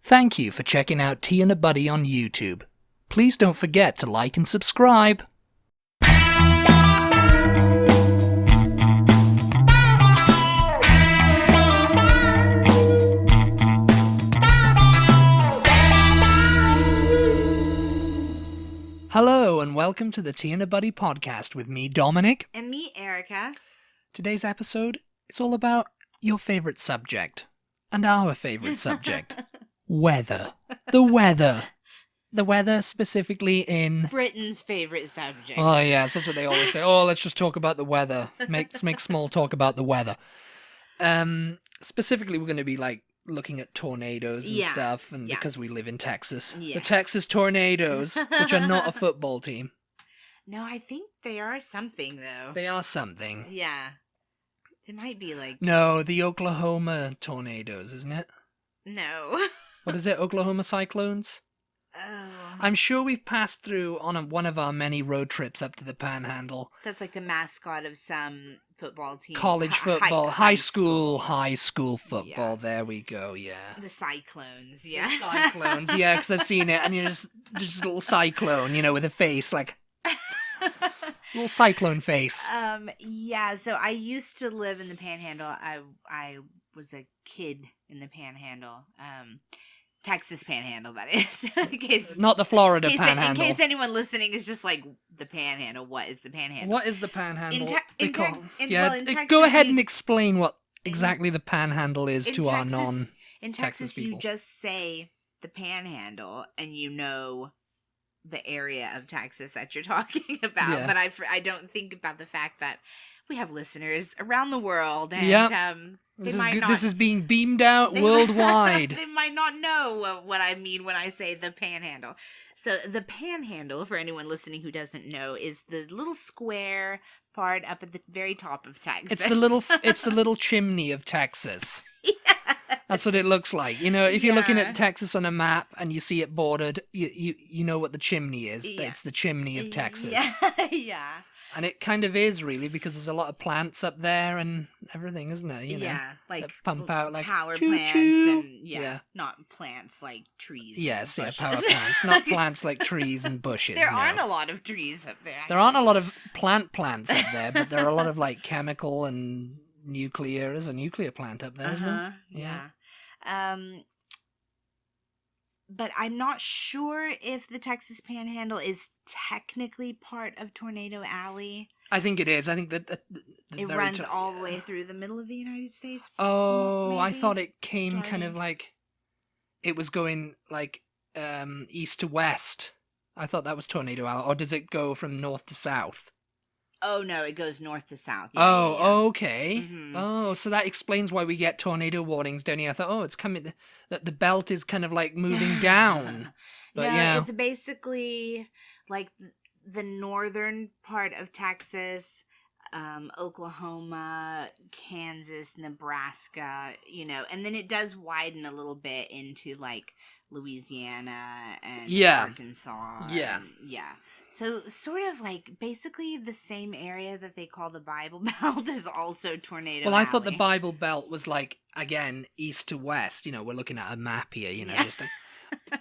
Thank you for checking out Tea and a Buddy on YouTube. Please don't forget to like and subscribe. Hello and welcome to the Tea and a Buddy podcast with me, Dominic. And me, Erica. Today's episode, it's all about your favourite subject. And our favourite subject. Weather. The weather. The weather specifically in... Britain's favourite subject. Oh yes, that's what they always say. Oh, let's just talk about the weather. Let's make small talk about the weather. Specifically, we're going to be like looking at tornadoes and stuff, and because we live in Texas. Yes. The Texas Tornadoes, which are not a football team. No, I think they are something, though. They are something. Yeah. It might be like... No, the Oklahoma Tornadoes, isn't it? No. What is it, Oklahoma Cyclones? Oh. I'm sure we've passed through on one of our many road trips up to the Panhandle. That's like the mascot of some football team. College football, high school football. Yeah. There we go, yeah. The Cyclones, yeah. The Cyclones, yeah, because I've seen it, and you're just a little cyclone, you know, with a face, like... little cyclone face. Yeah, so I used to live in the Panhandle. I was a kid in the Panhandle. Texas Panhandle, that is. In case, not the Florida Panhandle. In case anyone listening is just like, the Panhandle, what is the Panhandle? What is the Panhandle? Go ahead and explain what exactly the Panhandle is to our non-Texas In Texas, people. you just say the Panhandle, and you know the area of Texas that you're talking about. Yeah. But I don't think about the fact that we have listeners around the world, and this is being beamed out worldwide. They might not know what I mean when I say the Panhandle. So the Panhandle, for anyone listening who doesn't know, is the little square part up at the very top of Texas. It's the little chimney of Texas. That's what it looks like. You know, if you're looking at Texas on a map and you see it bordered, you know what the chimney is. Yeah. It's the chimney of Texas. Yeah. And it kind of is, really, because there's a lot of plants up there and everything, isn't there? You know, like that pump out like power choo-choo. plants and not plants like trees. Yes, and bushes. power plants, not plants like trees and bushes. There aren't a lot of trees up there. There aren't a lot of plants up there, but there are a lot of like chemical and nuclear. There's a nuclear plant up there, isn't there? Yeah. But I'm not sure if the Texas Panhandle is technically part of Tornado Alley. I think it is. I think that it runs all the way through the middle of the United States. Oh, I thought it came kind of like it was going like east to west. I thought that was Tornado Alley. Or does it go from north to south? Oh, no, it goes north to south. Yeah. Okay. Mm-hmm. Oh, so that explains why we get tornado warnings down here. I thought, it's coming, the belt is kind of like moving down. But it's basically like the northern part of Texas, Oklahoma, Kansas, Nebraska, you know, and then it does widen a little bit into like Louisiana and Arkansas. Yeah. So sort of like basically the same area that they call the Bible Belt is also Tornado Alley. I thought the Bible Belt was like, again, east to west. You know, we're looking at a map here, you know, just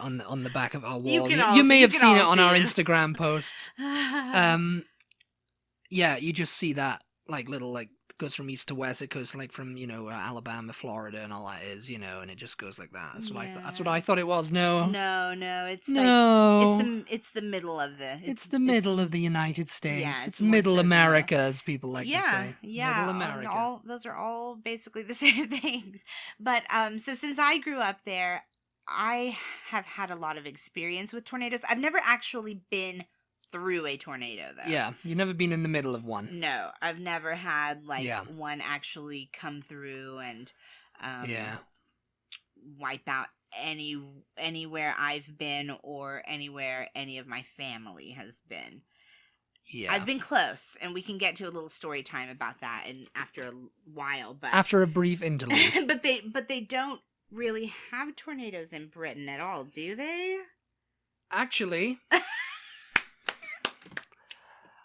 on the back of our wall. You may have seen it on our Instagram posts. You just see that like little like goes from east to west. It goes like from, you know, Alabama, Florida, and all that is, you know, and it just goes like that. That's what I thought. That's what I thought it was. No, it's like, it's the middle of the. It's the middle of the United States. Yeah, it's Middle America, as people like to say. Yeah, Middle America. Those are all basically the same things. But so since I grew up there, I have had a lot of experience with tornadoes. I've never actually been through a tornado, though. Yeah, you've never been in the middle of one. No, I've never had one actually come through and wipe out anywhere I've been or anywhere any of my family has been. Yeah, I've been close, and we can get to a little story time about that after a while. But after a brief interlude, but they don't really have tornadoes in Britain at all, do they? Actually.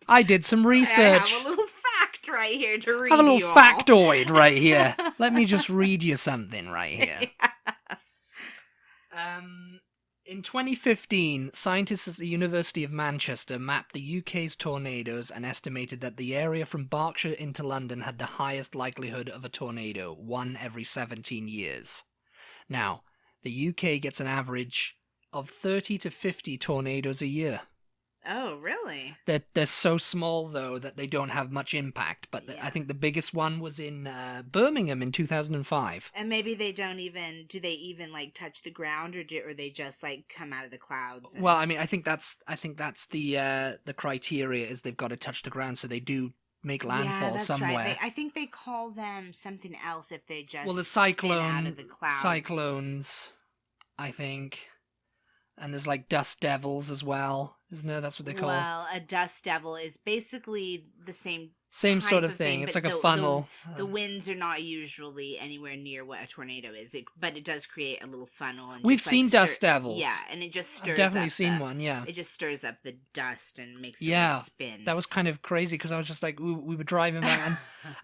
I did some research. I have a little fact right here to read. I have a little factoid right here. Let me just read you something right here. In 2015, scientists at the University of Manchester mapped the UK's tornadoes and estimated that the area from Berkshire into London had the highest likelihood of a tornado, 1 every 17 years. Now, the UK gets an average of 30 to 50 tornadoes a year. Oh, really? They're so small, though, that they don't have much impact. But I think the biggest one was in Birmingham in 2005. And maybe they don't even... Do they even, like, touch the ground, or they just, like, come out of the clouds? Well, I mean, I think that's the criteria is they've got to touch the ground, so they do make landfall somewhere. Right. I think they call them something else if they just the spin out of the clouds. Cyclones, I think. And there's like dust devils as well, isn't there? That's what they call. Well, a dust devil is basically the same sort of thing. It's like a funnel. The winds are not usually anywhere near what a tornado is, but it does create a little funnel. And we've seen dust devils. Yeah, and it just stirs. I've definitely seen one. Yeah, it just stirs up the dust and makes it spin. That was kind of crazy because I was just like, we were driving back,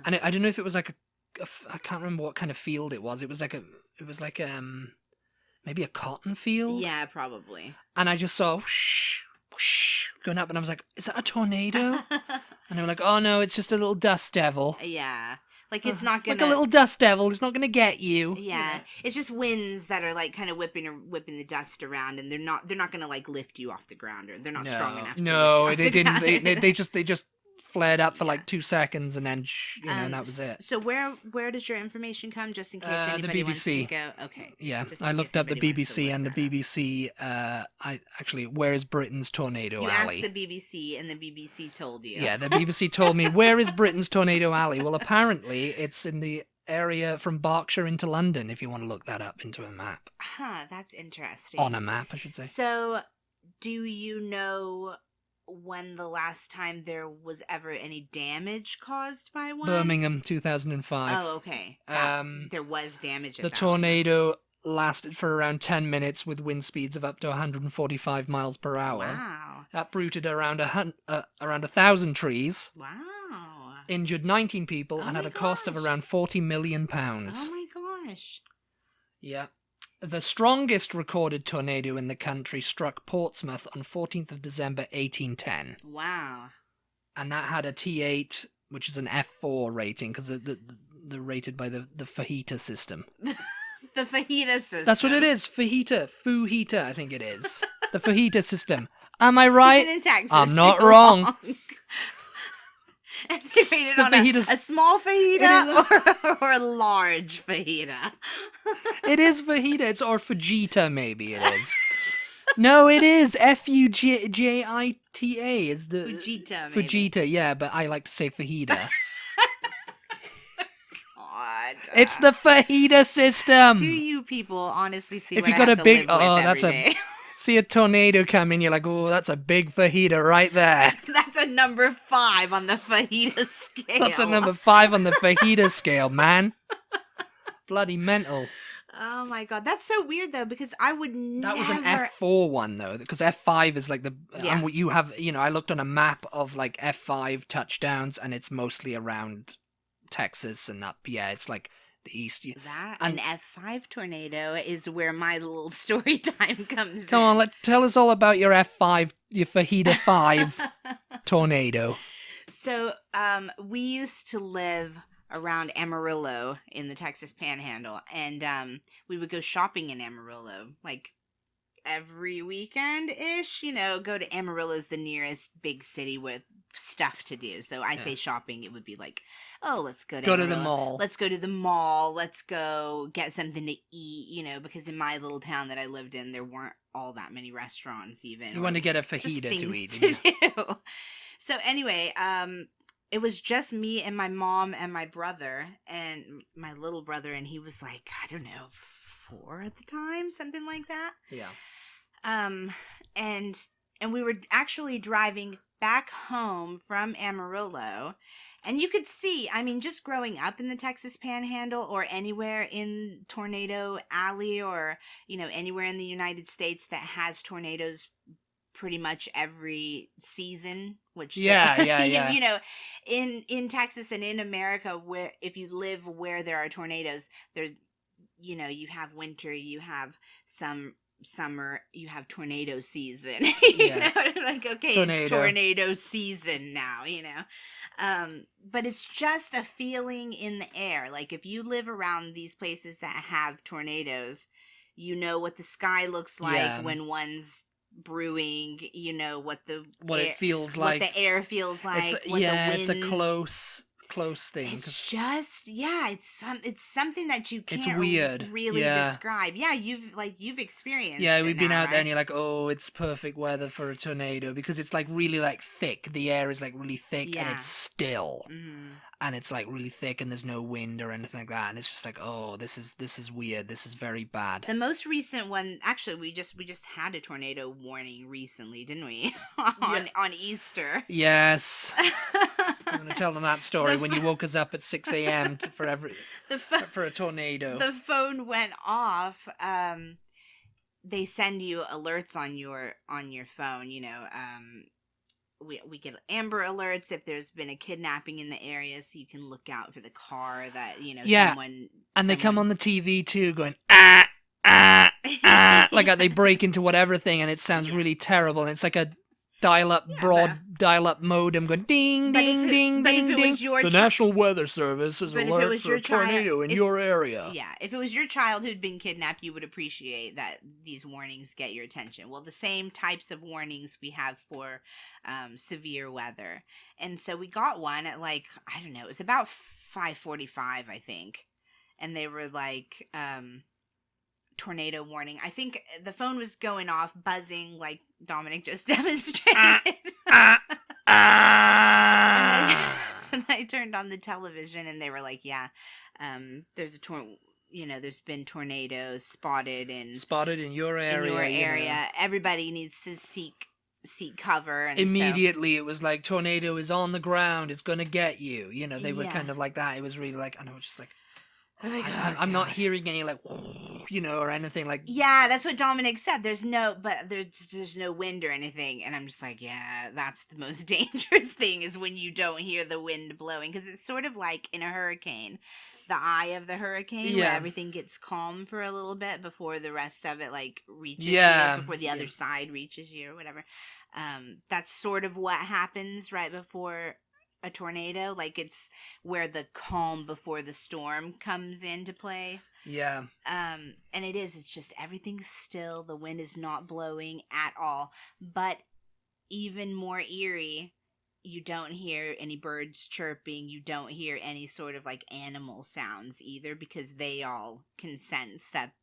and I don't know if it was like I can't remember what kind of field it was. It was like maybe a cotton field? Yeah, probably. And I just saw whoosh, whoosh, going up, and I was like, is that a tornado? And they were like, oh no, it's just a little dust devil. Yeah. Like, it's not gonna... Like a little dust devil, it's not gonna get you. Yeah. It's just winds that are, like, kind of whipping the dust around, and they're not gonna, like, lift you off the ground, or they're not strong enough to No, they didn't. They just flared up for like 2 seconds, and then and that was it. So where does your information come, just in case anybody wants to go? Okay. Yeah, I looked up the BBC, and the BBC. Where is Britain's tornado alley? You asked the BBC, and the BBC told you. Yeah, the BBC told me, where is Britain's tornado alley? Well, apparently it's in the area from Berkshire into London. If you want to look that up into a map. Huh, that's interesting. On a map, I should say. So, do you know when the last time there was ever any damage caused by one? Birmingham, 2005. Oh, okay. There was damage at the that tornado lasted for around 10 minutes with wind speeds of up to 145 miles per hour. Wow. Uprooted around 1,000 trees. Wow. Injured 19 people and had a cost of around £40 million. Oh my gosh. Yeah. The strongest recorded tornado in the country struck Portsmouth on 14th of December 1810. Wow. And that had a T8, which is an F4 rating, because they're rated by the fajita system. The fajita system. That's what it is. Fajita, I think it is. The fajita system. Am I right? Even in Texas, I'm not wrong. And they rated on a small fajita or a large fajita. It is fajita. It's or fajita, maybe it is. No, it is Fujita is the Fujita. Fujita, maybe. Yeah, but I like to say fajita. God. It's the fajita system. Do you people honestly see? If what you I got have a to big, live with that's every day? See a tornado come in, you're like, oh, that's a big fajita right there. That's a number 5 on the fajita scale. That's a number 5 on the fajita scale, man. Bloody mental. Oh my god, that's so weird though, because I would never... That was an F4 one though, because F5 is like the... Yeah. And you have, I looked on a map of like F5 touchdowns, and it's mostly around Texas and up. Yeah, it's like the east. An F5 tornado is where my little story time comes in. Come on, tell us all about your F5, your Fajita 5 tornado. So, we used to live around Amarillo in the Texas Panhandle, and we would go shopping in Amarillo, like every weekend-ish, go to Amarillo's the nearest big city with stuff to do. So I say shopping, it would be like, oh, let's go to the mall. Let's go to the mall. Let's go get something to eat, because in my little town that I lived in, there weren't all that many restaurants even. You want to get a fajita to eat. To do. So anyway, it was just me and my mom and my brother and my little brother, and he was like, I don't know, 4 at the time, something like that. Yeah. And we were actually driving back home from Amarillo, and you could see, just growing up in the Texas Panhandle or anywhere in Tornado Alley or, anywhere in the United States that has tornadoes pretty much every season, which in Texas and in America, where if you live where there are tornadoes, there's you have winter, you have some summer, you have tornado season. Yes. Like, okay, it's tornado season now, but it's just a feeling in the air. Like, if you live around these places that have tornadoes, you know what the sky looks like when one's brewing, what it feels like, what the air feels like, the wind. It's a close thing. It's just, it's something that you can't weird. really describe. Yeah, you've experienced. Yeah, we've been out right? there, and you're like, oh, it's perfect weather for a tornado, because it's like really like thick. The air is like really thick, and it's still. Mm-hmm. And it's like really thick, and there's no wind or anything like that, and it's just like, oh, this is weird. This is very bad. The most recent one, actually, we just had a tornado warning recently, didn't we? on Easter. Yes. I'm going to tell them that story when you woke us up at 6 a.m. for a tornado. The phone went off. They send you alerts on your phone. We get Amber Alerts if there's been a kidnapping in the area, so you can look out for the car that, someone... And they come on the TV too, going, like they break into whatever thing, and it sounds really terrible, and it's like a dial-up modem going ding, ding, ding, ding, ding. The National Weather Service is alert for a tornado in your area. Yeah, if it was your child who'd been kidnapped, you would appreciate that these warnings get your attention. Well, the same types of warnings we have for severe weather. And so we got one at I don't know, it was about 5:45, I think. And they were like, tornado warning. I think the phone was going off, buzzing like Dominic just demonstrated. And I turned on the television, and they were like, there's there's been tornadoes spotted in your area. Everybody needs to seek cover. And immediately it was like, tornado is on the ground, it's gonna get you. They were kind of like that. It was really like, and I was just like, I'm not hearing any or anything like. Yeah, that's what Dominic said. There's no wind or anything, and I'm just like, yeah, that's the most dangerous thing, is when you don't hear the wind blowing, because it's sort of like in a hurricane, the eye of the hurricane, where everything gets calm for a little bit before the rest of it reaches you, before the other side reaches you or whatever. That's sort of what happens right before a tornado. It's where the calm before the storm comes into play. Yeah. And it's just everything's still. The wind is not blowing at all. But even more eerie, you don't hear any birds chirping. You don't hear any sort of animal sounds either, because they all can sense that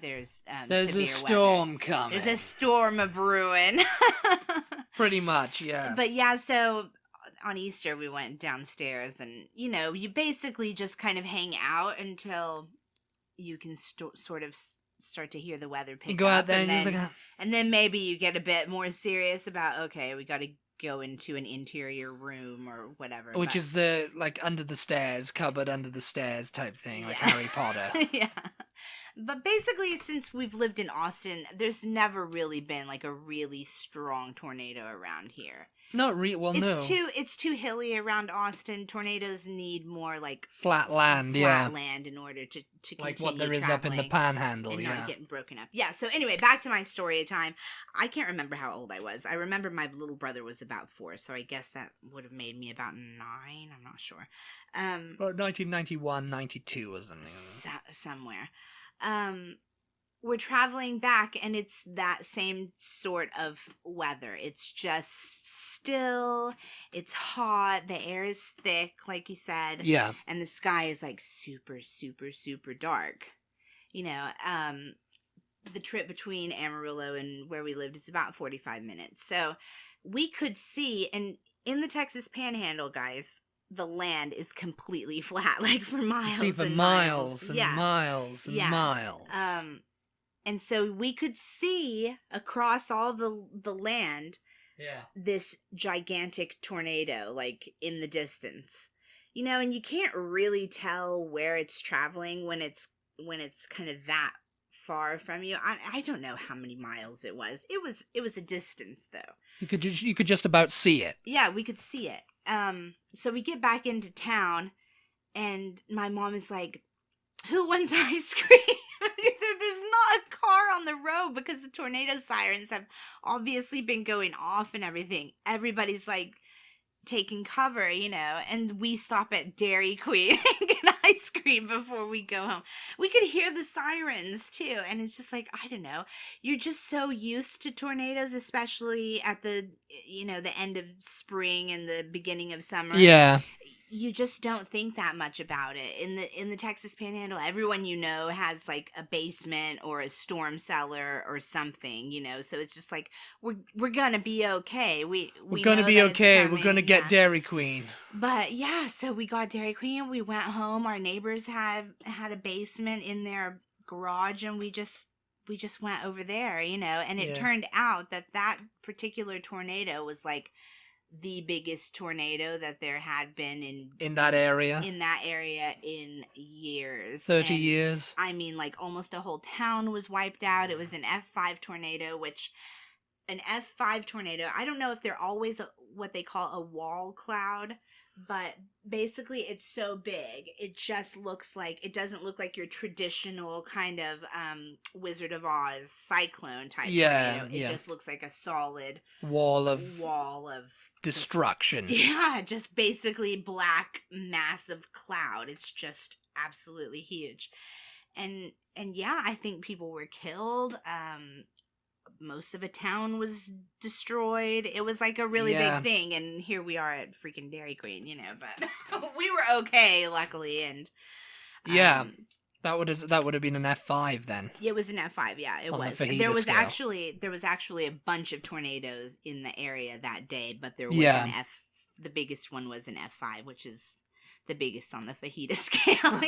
there's a storm coming. There's a storm a brewing. Pretty much, yeah. But so on Easter we went downstairs, and you basically just kind of hang out until you can sort of start to hear the weather pick up. You go out there and then maybe you get a bit more serious about, okay, we got to go into an interior room or whatever, which is the under the stairs, cupboard under the stairs type thing, like Harry Potter. Yeah. But basically, since we've lived in Austin, there's never really been a really strong tornado around here. Not really. Well, no. It's too hilly around Austin. Tornadoes need more flat land. Flat land in order to continue like what there is up in the Panhandle, and not getting broken up. Yeah. So anyway, back to my story time. I can't remember how old I was. I remember my little brother was about 4, so I guess that would have made me about 9. I'm not sure. 1991, 92 or something. Somewhere. We're traveling back, and it's that same sort of weather. It's just still, it's hot, the air is thick, like you said. Yeah. And the sky is super, super, super dark. The trip between Amarillo and where we lived is about 45 minutes. So we could see, and in the Texas Panhandle, guys, the land is completely flat, for miles and miles. And miles and miles. And so we could see across all the land, this gigantic tornado, in the distance, and you can't really tell where it's traveling when it's kind of that far from you. I don't know how many miles it was. It was a distance, though. You could just about see it. Yeah, we could see it. So we get back into town, and my mom is like, "Who wants ice cream?" There's not a car on the road because the tornado sirens have obviously been going off and everything. Everybody's like taking cover, you know, and we stop at Dairy Queen and get ice cream before we go home. We could hear the sirens too, and it's just like, I don't know, you're just so used to tornadoes, especially at the, you know, the end of spring and the beginning of summer. Yeah. You just don't think that much about it. In the Texas Panhandle, everyone you know has like a basement or a storm cellar or something, you know. So it's just like we're gonna be okay. We're gonna know be that okay. it's We're coming. gonna get Dairy Queen. But yeah, so we got Dairy Queen. We went home. Our neighbors had a basement in their garage, and we just went over there, you know. And it turned out that particular tornado was like the biggest tornado that there had been in that area in years. 30 years. I mean, like almost a whole town was wiped out. It was an F5 tornado, which an F5 tornado, I don't know if they're always what they call a wall cloud, but basically it's so big it just looks like, it doesn't look like your traditional kind of Wizard of Oz cyclone type tornado. It just looks like a solid wall of destruction. Just basically black massive cloud. It's just absolutely huge. And yeah, I think people were killed. Most of a town was destroyed. It was like a really big thing, and here we are at freaking Dairy Queen, you know, but we were okay, luckily, and that would have been an F5 then. It was an F5, yeah, it was. There was actually a bunch of tornadoes in the area that day, but there was the biggest one was an F5, which is the biggest on the fajita scale.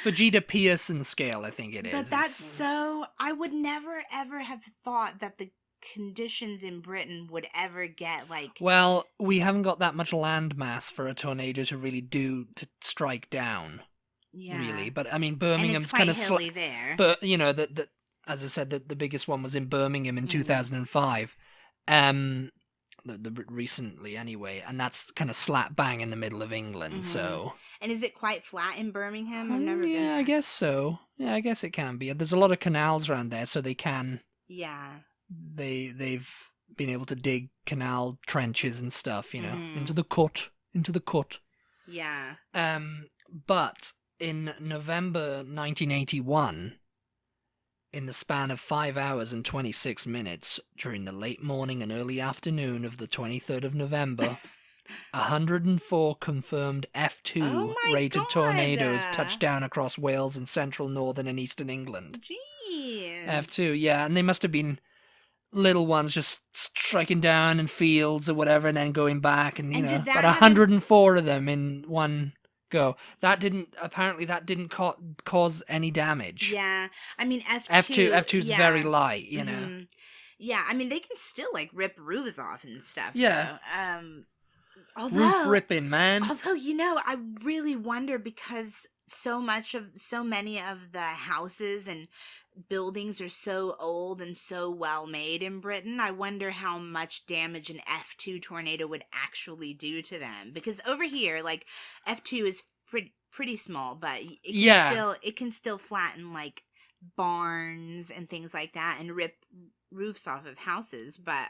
Vegeta Pearson scale, I think it is. But that's so... I would never, ever have thought that the conditions in Britain would ever get, like... Well, we haven't got that much land mass for a tornado to strike down. Yeah. Really. But, I mean, Birmingham's kind of... hilly there. But, you know, as I said, the biggest one was in Birmingham in 2005. Recently anyway, and that's kind of slap bang in the middle of England. So, and is it quite flat in Birmingham? I've never been there. I guess so. Yeah, I guess it can be. There's a lot of canals around there, so they can. Yeah. They've been able to dig canal trenches and stuff, you know, into the cut. Yeah. But in November 1981. In the span of 5 hours and 26 minutes, during the late morning and early afternoon of the 23rd of November, 104 confirmed F2 rated tornadoes touched down across Wales and central, northern and eastern England. Jeez. F2, yeah, and they must have been little ones just striking down in fields or whatever and then going back, and, you know, but 104 of them in one... go. That didn't cause any damage. Yeah. I mean, F2's very light, you know. Yeah, I mean, they can still, like, rip roofs off and stuff. Yeah. Though. Roof ripping, man. Although, you know, I really wonder, because so many of the houses and buildings are so old and so well made in Britain, I wonder how much damage an F2 tornado would actually do to them. Because over here, like, F2 is pretty small, but it can still flatten, like, barns and things like that and rip roofs off of houses. But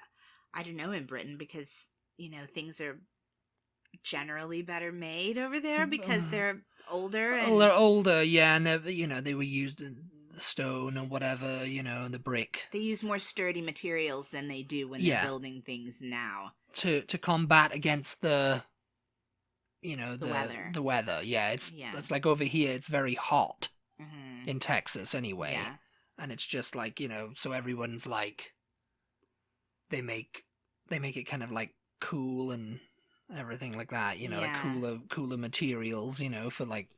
I don't know in Britain, because, you know, things are generally better made over there because they're older. Well, they're older, yeah, and they were used in the stone or whatever, you know, and the brick. They use more sturdy materials than they do when they're building things now. To combat against the weather. The weather, yeah. It's like over here, it's very hot in Texas anyway. Yeah. And it's just like, you know, so everyone's like, they make it kind of like cool and everything like that, you know, like cooler materials, you know, for like.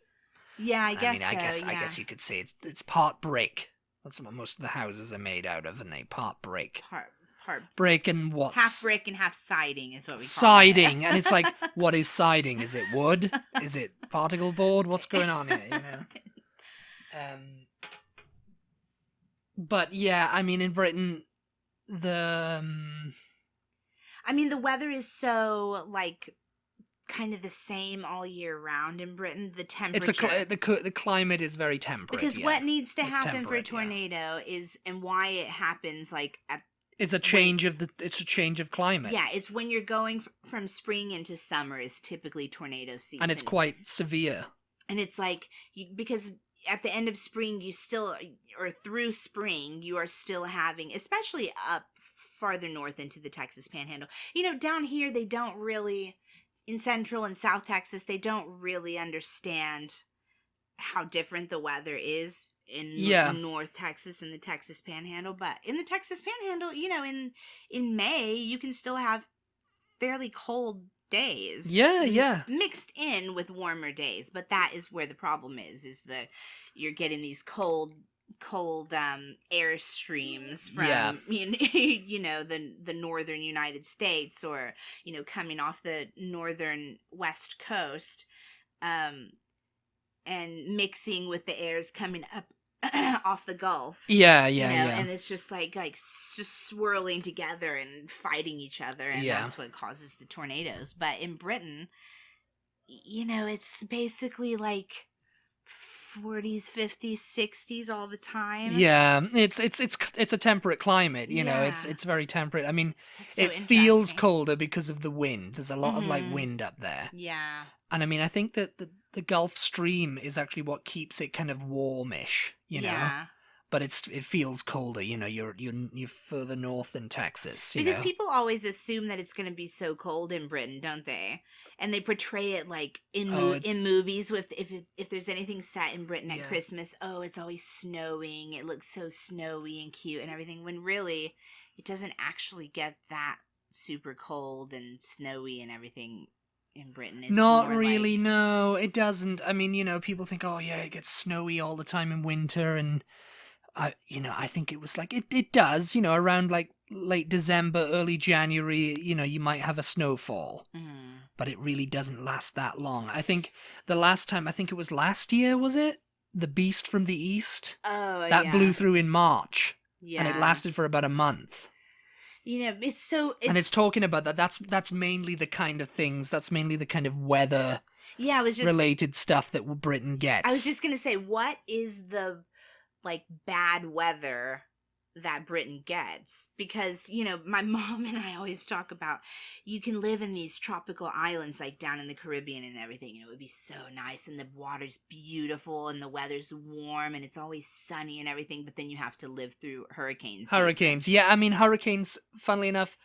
Yeah, I guess. I guess you could say it's part brick. That's what most of the houses are made out of, and they part brick. Part brick and what's half brick and half siding is what we call siding, and it's like, what is siding? Is it wood? Is it particle board? What's going on here? You know. But yeah, I mean, in Britain, the weather is so, like, kind of the same all year round in Britain? The temperature. The climate is very temperate. Because what needs to happen for a tornado is, and why it happens like at. It's a change of climate. Yeah, it's when you're going from spring into summer is typically tornado season. And it's quite severe. And it's like, because at the end of spring, or through spring, you are still having, especially up farther north into the Texas Panhandle. Down here, they don't really, in Central and South Texas, they don't really understand how different the weather is in North Texas and the Texas Panhandle. But in the Texas Panhandle, in May, you can still have fairly cold days. Yeah. Mixed in with warmer days. But that is where the problem is that you're getting these cold air streams from the northern United States, or coming off the northern west coast, and mixing with the airs coming up off the Gulf. Yeah. And it's just just swirling together and fighting each other, and that's what causes the tornadoes. But in Britain, it's basically like 40s, 50s, 60s all the time. Yeah, it's a temperate climate, it's very temperate. I mean, it feels colder because of the wind. There's a lot of wind up there. Yeah. And I mean, I think that the Gulf Stream is actually what keeps it kind of warmish, Yeah. But it feels colder, you're further north than Texas, because people always assume that it's going to be so cold in Britain, don't they? And they portray it like in movies with if there's anything set in Britain at Christmas, it's always snowing. It looks so snowy and cute and everything, when really it doesn't actually get that super cold and snowy and everything in Britain. It's not really, no, it doesn't. I mean, people think, it gets snowy all the time in winter, and I think it was like it does, around like late December, early January, you might have a snowfall. But it really doesn't last that long. I think the last time, it was last year, was it? The Beast from the East? Oh, that blew through in March. Yeah. And it lasted for about a month. It's so... and it's talking about that. That's mainly the kind of things, that's mainly the kind of weather related stuff that Britain gets. I was just going to say, what is the bad weather that Britain gets? Because my mom and I always talk about, you can live in these tropical islands like down in the Caribbean and everything, it would be so nice, and the water's beautiful and the weather's warm and it's always sunny and everything, but then you have to live through hurricanes. Yeah, I mean, hurricanes, funnily enough,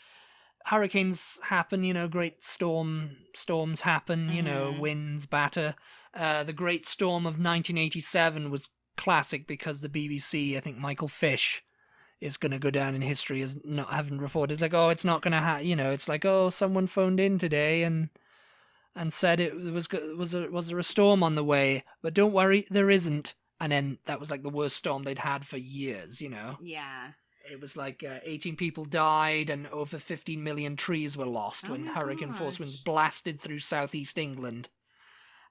hurricanes happen, great storms happen, winds batter. The Great Storm of 1987 was classic because the BBC, I think Michael Fish, is going to go down in history as not having reported. It's like, it's not going to it's like, someone phoned in today and said was there a storm on the way, but don't worry, there isn't. And then that was like the worst storm they'd had for years, Yeah. It was like 18 people died and over 15 million trees were lost when hurricane force winds blasted through southeast England.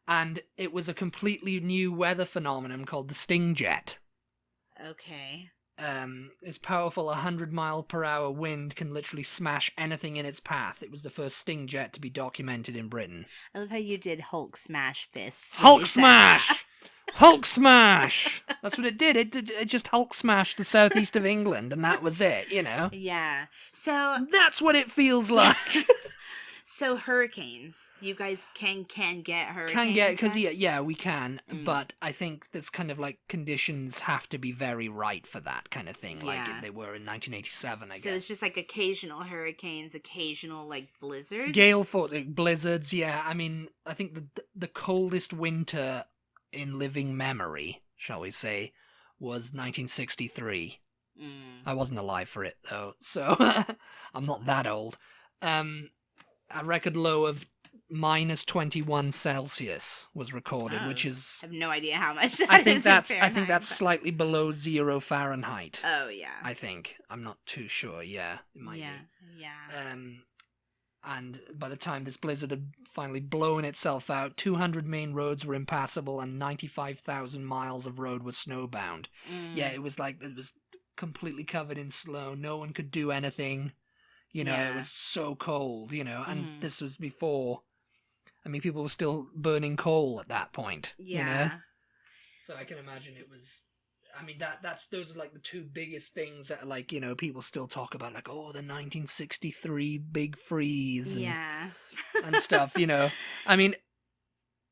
And it was a completely new weather phenomenon called the sting jet. Okay. This powerful 100-mile-per-hour wind can literally smash anything in its path. It was the first sting jet to be documented in Britain. I love how you did Hulk smash fists. Hulk smash! Hulk smash! That's what it did. It just Hulk smashed the southeast of England, and that was it, Yeah. So that's what it feels like. So hurricanes, you guys can get hurricanes? Can get, because we can, but I think this kind of conditions have to be very right for that kind of thing, like they were in 1987, I guess. So it's just occasional hurricanes, occasional blizzards? Gale force, blizzards, yeah. I mean, I think the coldest winter in living memory, shall we say, was 1963. I wasn't alive for it, though, so I'm not that old. A record low of minus 21 Celsius was recorded, which is... I have no idea how much that is I think that's slightly below 0 Fahrenheit. Oh, yeah. I think. I'm not too sure, yeah. It might be. Yeah. And by the time this blizzard had finally blown itself out, 200 main roads were impassable and 95,000 miles of road was snowbound. Yeah, it was completely covered in snow. No one could do anything. It was so cold, and this was before I mean, people were still burning coal at that point. Yeah. You know? So I can imagine it was. I mean, those are like the two biggest things that, like, you know, people still talk about, like, oh, the 1963 big freeze and stuff, you know. I mean,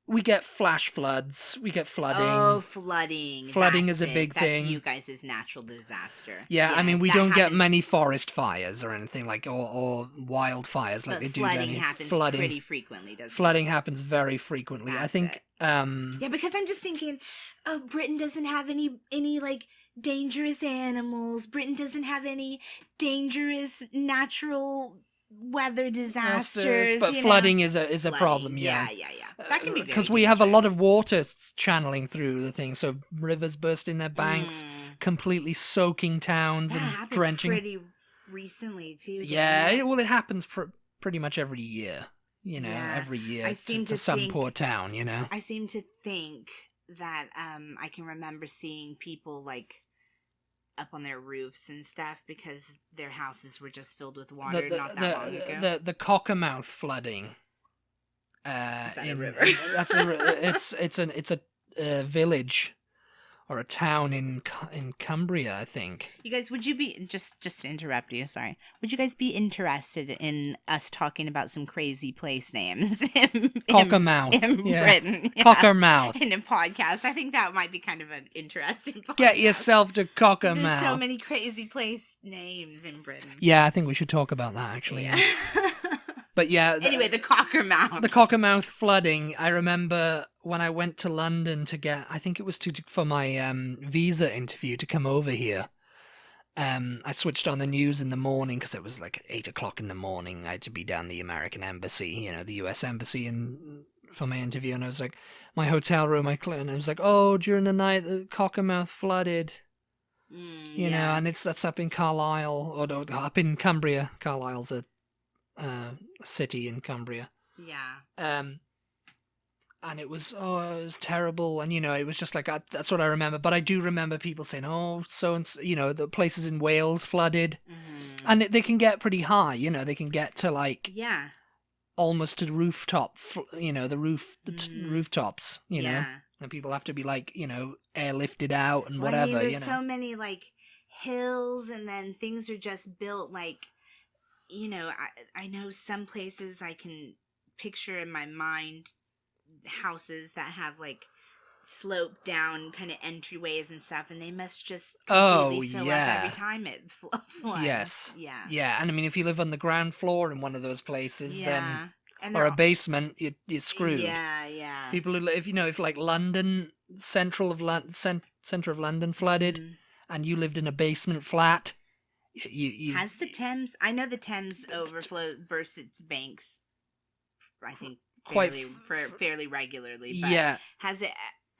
we get flash floods, we get flooding. Oh, flooding. Flooding is a big thing. That's you guys' natural disaster. Yeah, I mean, we don't get many forest fires or anything like, or wildfires like they do down here. Flooding happens pretty frequently, doesn't it? Flooding happens very frequently. I think. Yeah, because I'm just thinking, oh, Britain doesn't have any like dangerous animals. Britain doesn't have any dangerous natural weather disasters. But flooding is a problem. Yeah. That can be because we have a lot of water channeling through the thing, so rivers bursting their banks, completely soaking towns and drenching. Pretty recently too. Yeah, well, it happens pretty much every year. You know, every year to some poor town. You know, I seem to think that I can remember seeing people like up on their roofs and stuff because their houses were just filled with water not that long ago. The Cockermouth flooding. Is that a river? It's a village or a town in Cumbria, I think. You guys, would you be just to interrupt you? Sorry. Would you guys be interested in us talking about some crazy place names Cockermouth in Britain? Yeah. Cockermouth in a podcast. I think that might be kind of an interesting podcast. Get yourself to Cockermouth. There's so many crazy place names in Britain. Yeah, I think we should talk about that actually. Yeah. But yeah. Anyway, the Cockermouth. The Cockermouth flooding. I remember when I went to London to get, I think it was for my visa interview to come over here. I switched on the news in the morning because it was like 8 o'clock in the morning. I had to be down the American embassy, you know, the US embassy, and for my interview. And I was like, my hotel room, and I was like, oh, during the night the Cockermouth flooded. You know, and that's up in Carlisle, or up in Cumbria. Carlisle's a city in Cumbria. Yeah. And it was terrible, and you know, it was just like that's what I remember. But I do remember people saying, oh, so and so, you know, the places in Wales flooded, and they can get pretty high. You know, they can get to like almost to the rooftop. You know, the rooftops. You know, and people have to be like, you know, airlifted out and whatever. I mean, there's so many like hills, and then things are just built like. You know, I know some places I can picture in my mind houses that have like sloped down kind of entryways and stuff, and they must just completely fill up every time it floods. Yes. Yeah. Yeah, and I mean, if you live on the ground floor in one of those places, then or a basement, you're screwed. Yeah. People who live, if like London, center of London flooded, and you lived in a basement flat. Has the Thames? I know the Thames bursts its banks. I think fairly regularly. But has it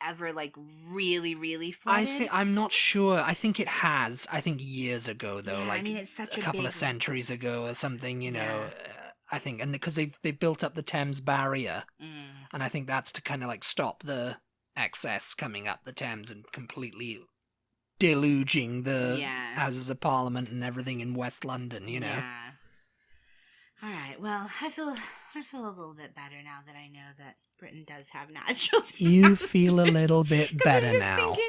ever like really, really flooded? I'm not sure. I think it has. I think years ago though, like I mean, it's such a couple of centuries ago or something. You know, I think, and because they built up the Thames barrier, and I think that's to kind of like stop the excess coming up the Thames and completely deluging the Houses of Parliament and everything in West London, you know. Yeah. All right. Well, I feel a little bit better now that I know that Britain does have natural disasters. You feel a little bit better I'm just now. Thinking,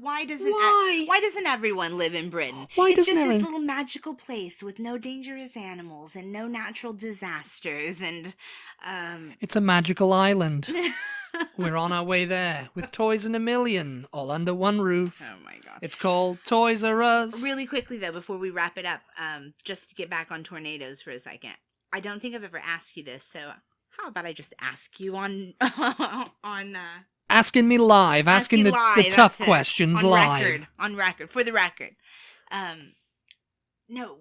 why doesn't everyone live in Britain? It's just this little magical place with no dangerous animals and no natural disasters, and it's a magical island. We're on our way there with toys in a million, all under one roof. Oh my god! It's called Toys R Us. Really quickly though, before we wrap it up, just to get back on tornadoes for a second, I don't think I've ever asked you this, so how about I just ask you on asking me live, asking the tough questions live. On record, for the record. No,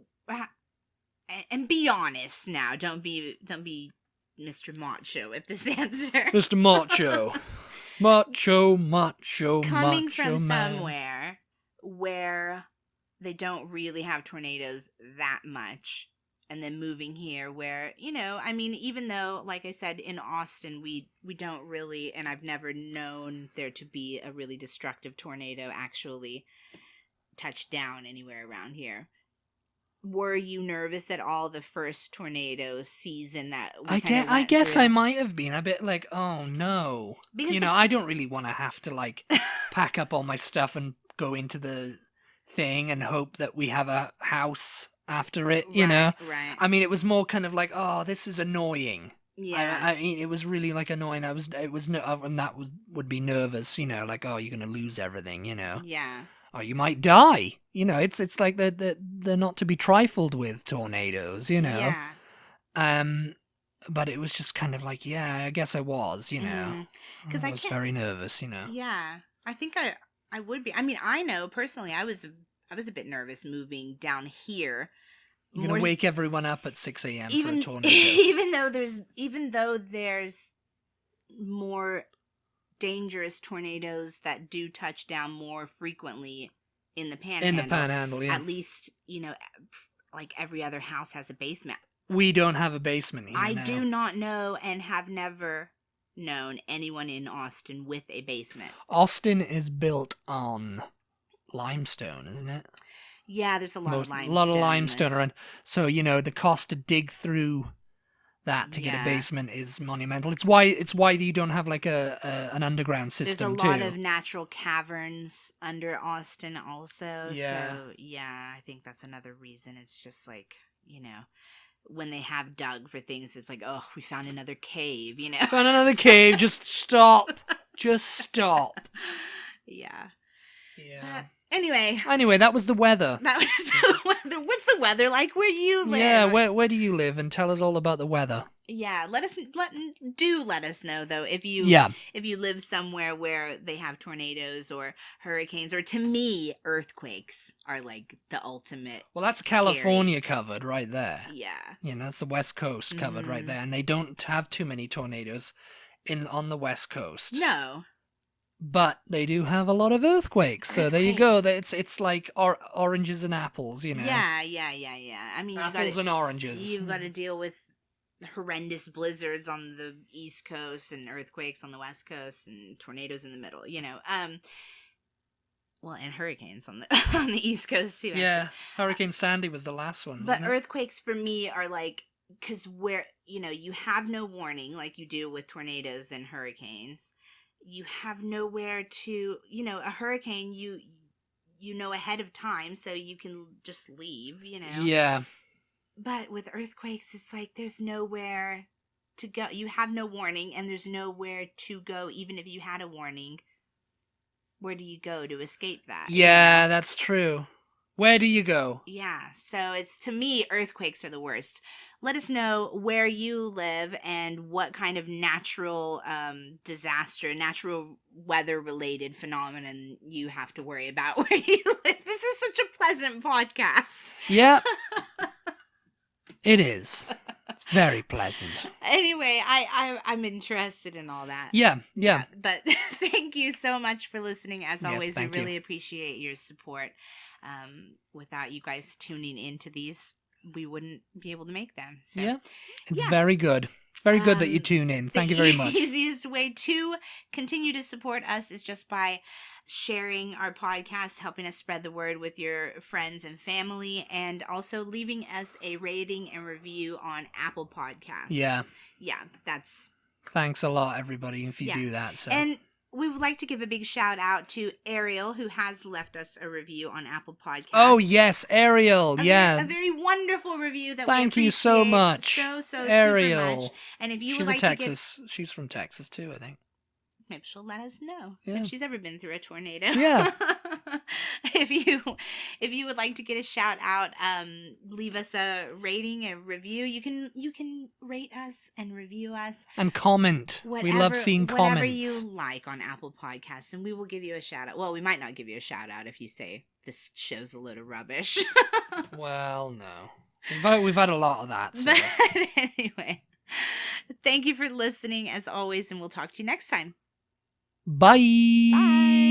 and be honest now. Don't be Mr. Macho with this answer. Mr. Macho. Macho. Coming from man. Somewhere where they don't really have tornadoes that much, and then moving here where, I mean, even though, like I said, in Austin, we don't really, and I've never known there to be a really destructive tornado actually touch down anywhere around here. were you nervous at all the first tornado season that we I guess through? I might have been a bit like, oh no. Because I don't really want to have to like pack up all my stuff and go into the thing and hope that we have a house after it, you know? Right. I mean, it was more kind of like, oh, this is annoying. Yeah. I mean, it was really like annoying. And that would be nervous, you know, like, oh, you're going to lose everything, you know? Yeah. Oh, you might die. You know, it's like they're not to be trifled with, tornadoes, you know? Yeah. But it was just kind of like, yeah, I guess I was, you know? Because I was very nervous, you know? Yeah. I think I would be. I mean, I know, personally, I was a bit nervous moving down here. You're going to wake everyone up at 6 a.m. for a tornado. Even though there's more dangerous tornadoes that do touch down more frequently in the Panhandle. Yeah. At least, you know, like every other house has a basement. We don't have a basement here. I do not know and have never known anyone in Austin with a basement. Austin is built on limestone, isn't it? Yeah, there's a lot of limestone. A lot of limestone around. So, you know, the cost to dig through that to get a basement is monumental. It's why you don't have like an underground system too. There's a lot of natural caverns under Austin also. Yeah. So yeah, I think that's another reason. It's just like, you know, when they have dug for things, it's like, oh, we found another cave, you know. Found another cave. Just stop. Just stop. Yeah. Yeah. Anyway, that was the weather. That was the weather. What's the weather like where you live? Yeah, where do you live? And tell us all about the weather. Yeah, let us know though if you live somewhere where they have tornadoes or hurricanes, or to me earthquakes are like the ultimate. Well, that's California covered right there. Yeah. You know, that's the West Coast covered right there, and they don't have too many tornadoes on the West Coast. No. But they do have a lot of earthquakes, so there you go. It's like oranges and apples, you know. Yeah. I mean, apples and oranges. You've got to deal with horrendous blizzards on the East Coast and earthquakes on the West Coast and tornadoes in the middle, you know. Well, and hurricanes on the on the East Coast too. Actually. Yeah, Hurricane Sandy was the last one. But earthquakes for me are like, because where, you know, you have no warning like you do with tornadoes and hurricanes. You have nowhere to, you know, a hurricane, you know ahead of time, so you can just leave, you know. Yeah. But with earthquakes, it's like there's nowhere to go. You have no warning, and there's nowhere to go, even if you had a warning. Where do you go to escape that? Yeah, that's true. Where do you go? Yeah, so it's, to me, earthquakes are the worst. Let us know where you live and what kind of natural disaster, natural weather-related phenomenon you have to worry about where you live. This is such a pleasant podcast. Yeah. It is. It's very pleasant. Anyway, I'm interested in all that. Yeah. But thank you so much for listening. As always, we really appreciate your support. Without you guys tuning into these, we wouldn't be able to make them. So, yeah, it's very good. It's very good that you tune in. Thank you very much. The easiest way to continue to support us is just by sharing our podcast, helping us spread the word with your friends and family, and also leaving us a rating and review on Apple Podcasts. Yeah, that's... Thanks a lot, everybody, if you do that. So. And we would like to give a big shout out to Ariel, who has left us a review on Apple Podcasts. Oh, yes, Ariel. A very wonderful review that Thank you so much. So Ariel. super much. And if you would like She's from Texas too, I think. Maybe she'll let us know if she's ever been through a tornado. Yeah. If you would like to get a shout out, leave us a rating, a review. You can rate us and review us and comment. We love seeing comments. Whatever you like on Apple Podcasts, and we will give you a shout out. Well, we might not give you a shout out if you say this show's a load of rubbish. Well, no, we've had a lot of that. So. But anyway, thank you for listening as always, and we'll talk to you next time. Bye.